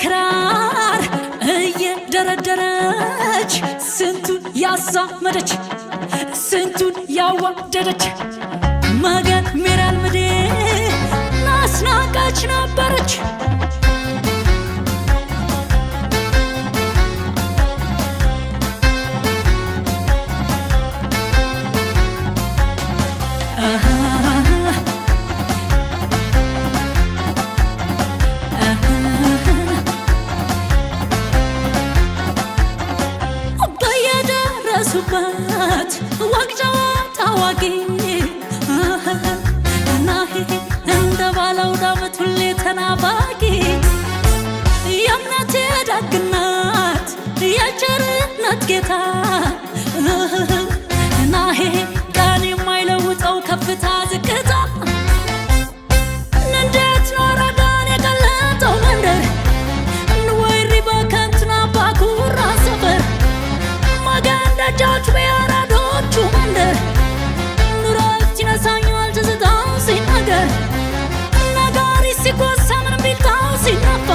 ክራር እየደረደረች ስንቱን ያሳመደች ስንቱን ያዋደደች መገን ሜራል ምዴ ናስናቃች ነበረች በየደረሱበት ወግጃዋ ታዋቂ እናሄ እንደ ባለው ዳመት ሁሌ ተናፋቂ የእምነቴ ደግነት የቸርነት ጌታ እናሄ ቀን የማይለውጠው ከፍታ ዝቅታ እንዴት ኖረዳን የቀለጠው መንደር እንወይሪ በከንትና ባኩራ ሰፈር መገን ደጃች በያራዶቹ መንደር ኑረት ይነሳኛል ትዝታው ሲናገር ነጋሪ ሲጎሳ ምንም ቢልታው ሲናፋ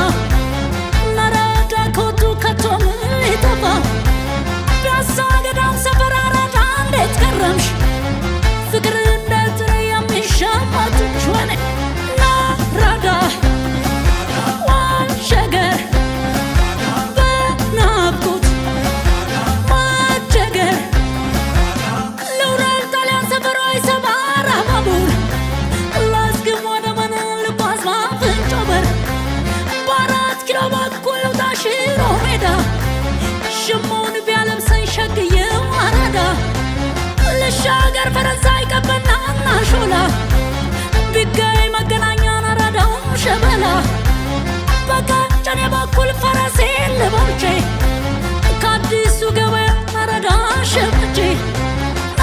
ነረዳ ኮቱ ከቶ ምን ሊጠፋ ፒያሳ ገዳም ሰፈር አራዳ እንዴት ከረምሽ ፍቅር እንዴት የሚሻማትሽ ሆነ ናራዳ ዋሸገር በናፍቆት ማጀገር ልውረድ ጣሊያን ሰፈሯ ሰባራ ባቡር ላስግም ወደ መነን ልጓዝ በአፍንጮ በር በ4 ኪሎ በኩል ልውጣ ሽሮ ሜዳ ሽሞውን ቢያለብሰኝ ሸግዬው አራዳ ልሻገር ፈረንሳይ ቀበናና ሾላ ቢገኝ መገናኛን አራዳው ሸበላ በቀጨኔ በኩል ፈረሴን ልቦርቼ ከአዲሱ ገበያ አራዳ ሸምቼ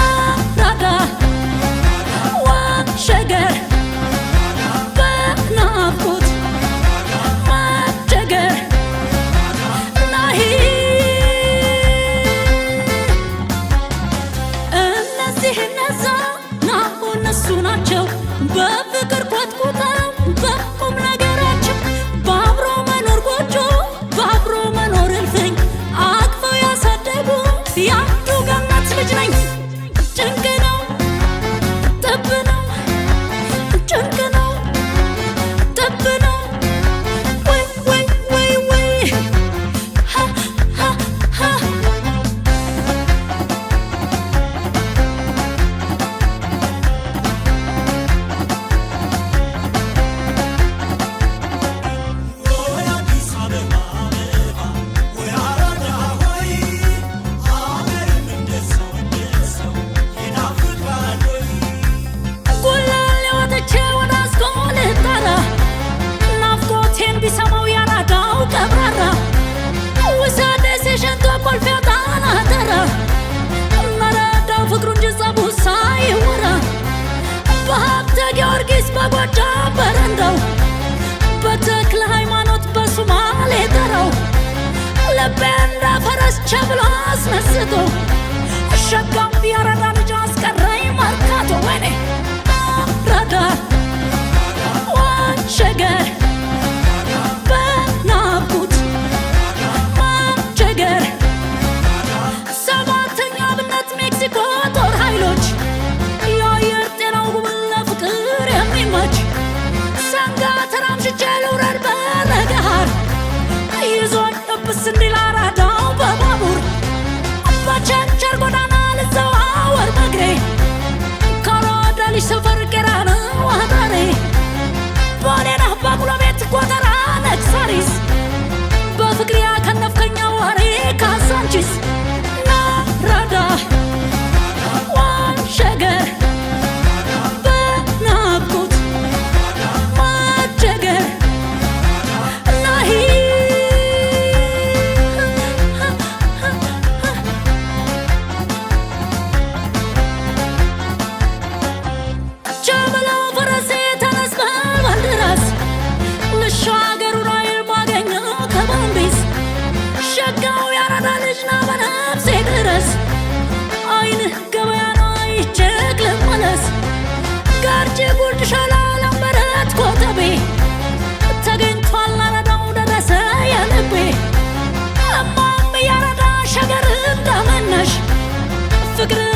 አራዳ ዋሸገር በናፍቆት ማጀገር ናሂ እነዛ ናሁ እነሱ ናቸው በፍቅር ኮትኩተው በቁም ነገራቸው በአብሮ መኖር ጎጆ በአብሮ መኖር እልፍኝ አቅፈው ያሳደጉ የአንዱ ገነት ልጅ ነኝ ጭንቅ ነው ጥብ ነው ጭንቅ ነው ጥብ ነው ወይ ወይ ወይ ወይ ሃ ሃ ሃ ጉላሌ ወጥቼ ወደ አስኮ ልጠራ ናፍቆቴን ቢሰማው ያራዳው ቀብራራ ውሰዴ ሲሸቶ ኮልፌ ጣና ተራ መረዳው ፍቅሩ እንጂ ጸቡ ሳይወራ በሀብተ ጊዮርጊስ በጎጃም በረንዳው በተክለ ሃይማኖት በሱማሌ ጠራው ልቤ እንደ ፈረስ ቸብሎ አስነስቶ ሸጋም ያራዳ ልጅ አስቀረኝ መርካቶ ወይኔ አራዳ ዋሸገር በናፍቆት ማጀገር 7ኛ ብነት ሜክሲኮ ጦር ኃይሎች የአየር ጤናው ጉብል ለፍቅር የሚመች ሰንጋ ተራምሽቼ ልውረድ በለገሃር ይዞኝ እብስ እንዲል አራዳው በባቡር በቸርቸር ጎዳና ልዘዋወር ፍቅር